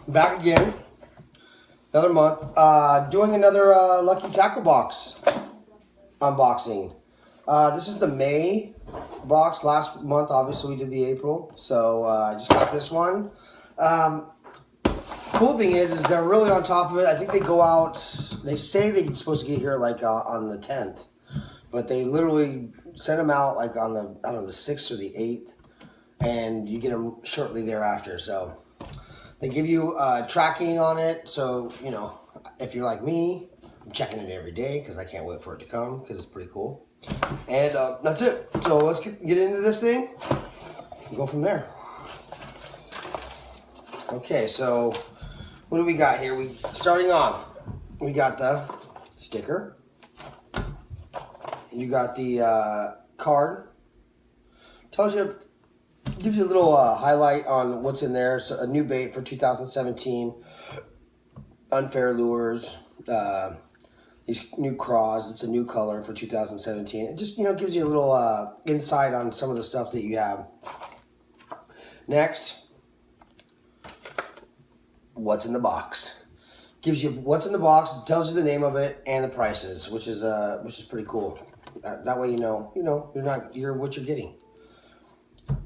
Back again. Another month. Doing another Lucky Tackle Box unboxing. This is the May box. Last month, obviously, we did the April. So I just got this one. Cool thing is they're really on top of it. I think they go out, they say they're supposed to get here like on the 10th. But they literally send them out like on the, I don't know, the 6th or the 8th. And you get them shortly thereafter. So they give you tracking on it. So, you know, if you're like me, I'm checking it every day because I can't wait for it to come because it's pretty cool. And that's it. So let's get into this thing and go from there. Okay, so what do we got here? Starting off, we got the sticker. You got the card. Tells you, gives you a little highlight on what's in there. So a new bait for 2017. Unfair lures. These new craws. It's a new color for 2017. It just, you know, gives you a little insight on some of the stuff that you have. Next, what's in the box. Gives you what's in the box, tells you the name of it and the prices, which is pretty cool. That way you know you're what you're getting.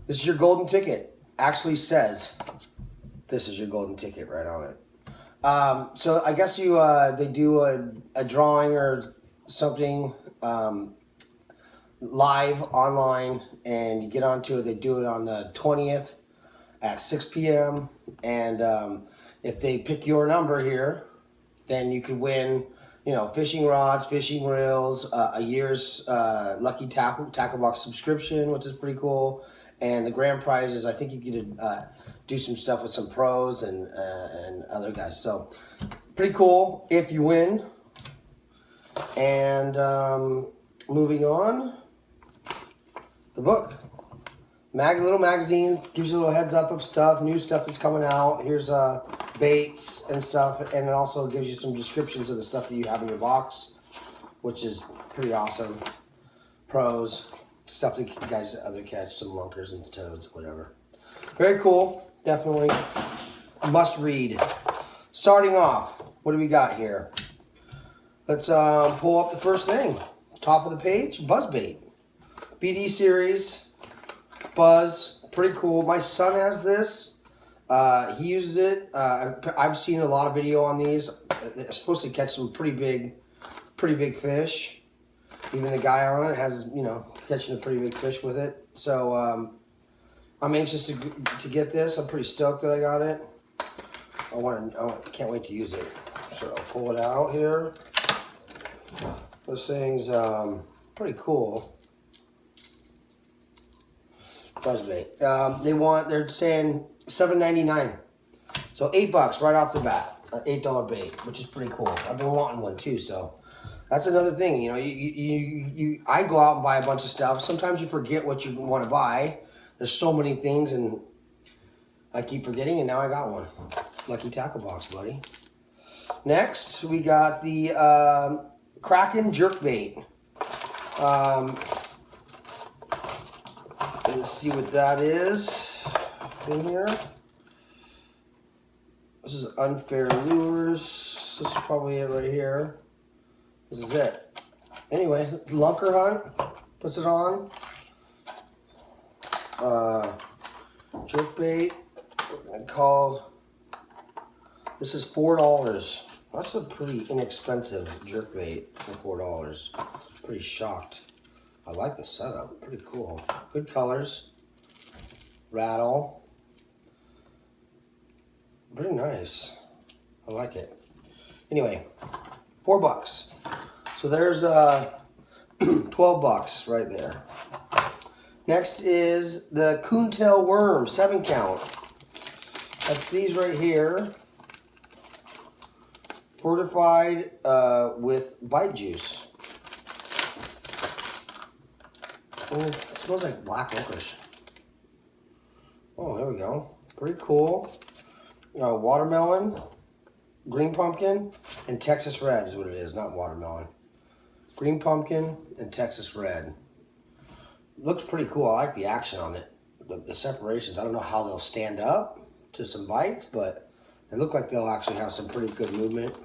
This is your golden ticket. Actually says this is your golden ticket right on it. So I guess you they do a drawing or something live online, and you get onto it. They do it on the 20th at 6 p.m. and if they pick your number here, then you could win, you know, fishing rods, fishing reels, a year's Lucky Tackle Box subscription, which is pretty cool. And the grand prize is, I think you get to do some stuff with some pros and other guys. So pretty cool if you win. And moving on, the book. Little magazine, gives you a little heads up of stuff, new stuff that's coming out. Here's baits and stuff, and it also gives you some descriptions of the stuff that you have in your box, which is pretty awesome. Pros, stuff that you guys other catch, some lunkers and toads, whatever. Very cool, definitely must read. Starting off, what do we got here? Let's pull up the first thing. Top of the page, Buzzbait. BD series. Buzz, pretty cool. My son has this. He uses it. I've seen a lot of video on these. They're supposed to catch some pretty big fish. Even the guy on it has, you know, catching a pretty big fish with it. So I'm anxious to get this. I'm pretty stoked that I got it. I can't wait to use it. So I'll pull it out here. This thing's pretty cool. Buzzbait. They're saying $7.99, so $8 right off the bat. An $8 bait, which is pretty cool. I've been wanting one too, so that's another thing. You know, I go out and buy a bunch of stuff. Sometimes you forget what you want to buy. There's so many things, and I keep forgetting, and now I got one. Lucky Tackle Box, buddy. Next, we got the Kraken Jerkbait. Let's see what that is in here. This is Unfair Lures. This is probably it right here. This is it. Anyway, Lunker Hunt puts it on. Jerkbait. This is $4. That's a pretty inexpensive jerkbait for $4. Pretty shocked. I like the setup. Pretty cool. Good colors. Rattle. Pretty nice. I like it. Anyway, $4. So there's $12 right there. Next is the Coontail Worm 7 count. That's these right here. Fortified with bite juice. It smells like black licorice. Oh, there we go. Pretty cool. Watermelon, green pumpkin, and Texas red is what it is, not watermelon. Green pumpkin and Texas red. Looks pretty cool. I like the action on it. The separations, I don't know how they'll stand up to some bites, but They look like they'll actually have some pretty good movement.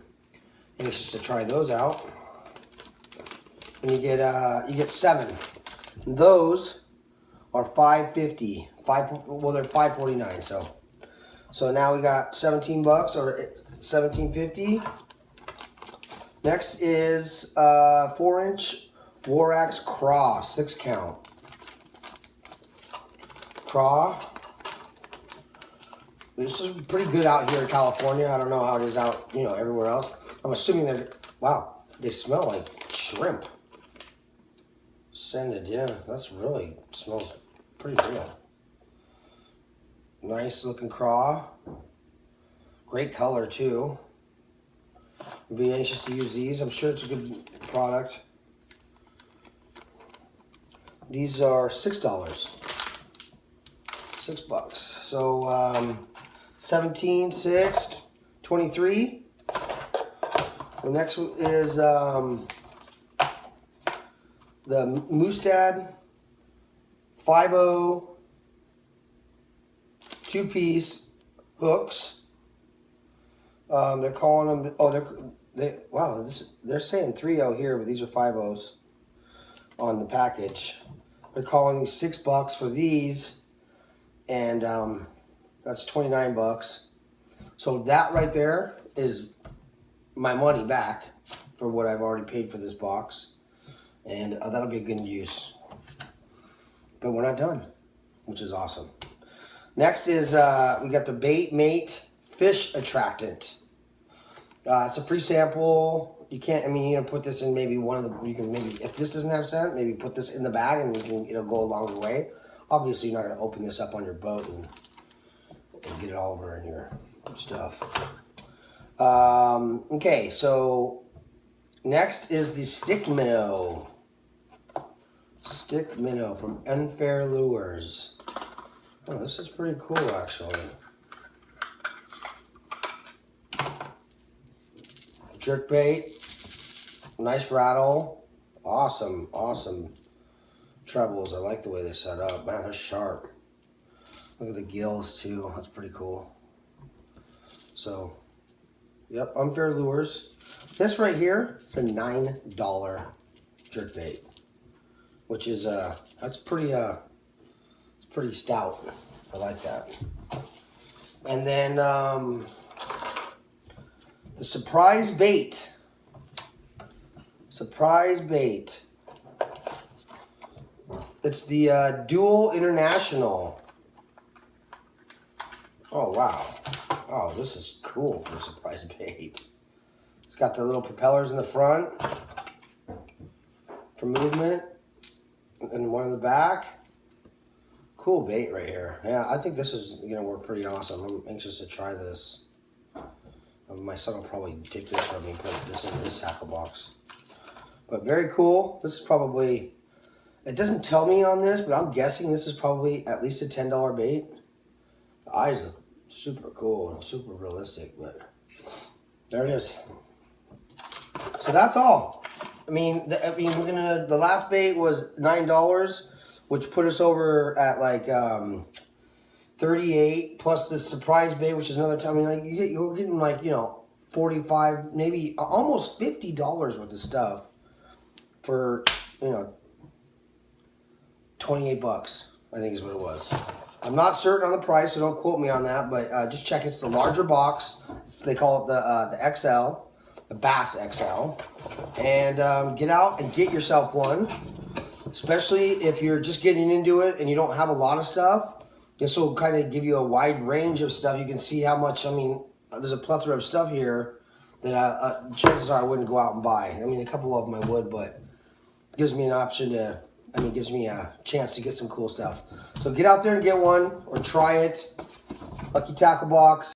Anxious to try those out. And you get 7. Those are $5.50. Well, they're $5.49. So now we got $17 or $17.50. Next is 4-inch Warax Craw 6 count. Craw. This is pretty good out here in California. I don't know how it is out, everywhere else. I'm assuming they smell like shrimp. Scented, yeah, that's really smells pretty real. Nice looking craw. Great color too. I'd be anxious to use these. I'm sure it's a good product. These are $6. $6. So 17, 6, 23. The next one is the Mustad 5.0 2-piece hooks. They're calling them. Oh, they're saying 3.0 here, but these are 5.0s on the package. They're calling these $6 for these, and that's $29. So that right there is my money back for what I've already paid for this box, and that'll be a good use. But we're not done, which is awesome. Next is we got the Bait Mate Fish Attractant. It's a free sample. You can't. I mean, you're gonna put this in maybe one of the. You can maybe, if this doesn't have scent, maybe put this in the bag and you can go a longer way. Obviously, you're not gonna open this up on your boat and get it all over in your stuff. Okay, so next is the Stick Minnow. Stick Minnow from Unfair Lures. Oh, this is pretty cool, actually. Jerkbait, nice rattle, awesome trebles. I like the way they set up. Man, they're sharp. Look at the gills too. That's pretty cool. So, yep, Unfair Lures. This right here, it's a $9 jerkbait, which is that's pretty it's pretty stout. I like that. And then the Surprise Bait. Surprise Bait. It's the Dual International. Oh, wow. Oh, this is cool for a Surprise Bait. It's got the little propellers in the front for movement and one in the back. Cool bait right here. Yeah, I think this is going to work pretty awesome. I'm anxious to try this. My son will probably take this from me and put this in his tackle box. But very cool. This is probably, it doesn't tell me on this, but I'm guessing this is probably at least a $10 bait. The eyes look super cool and super realistic, but there it is. So that's all. I mean, the last bait was $9, which put us over at like 38 plus the surprise bait, which is another time. I mean, like you're getting like 45, maybe almost $50 worth of stuff for 28 bucks. I think is what it was. I'm not certain on the price, so don't quote me on that. But just check. It's the larger box. They call it the XL, the Bass XL, and get out and get yourself one. Especially if you're just getting into it and you don't have a lot of stuff. This will kind of give you a wide range of stuff. You can see how much, I mean, there's a plethora of stuff here that chances are I wouldn't go out and buy. I mean, a couple of them I would, but it gives me an option to, gives me a chance to get some cool stuff. So get out there and get one or try it. Lucky Tackle Box.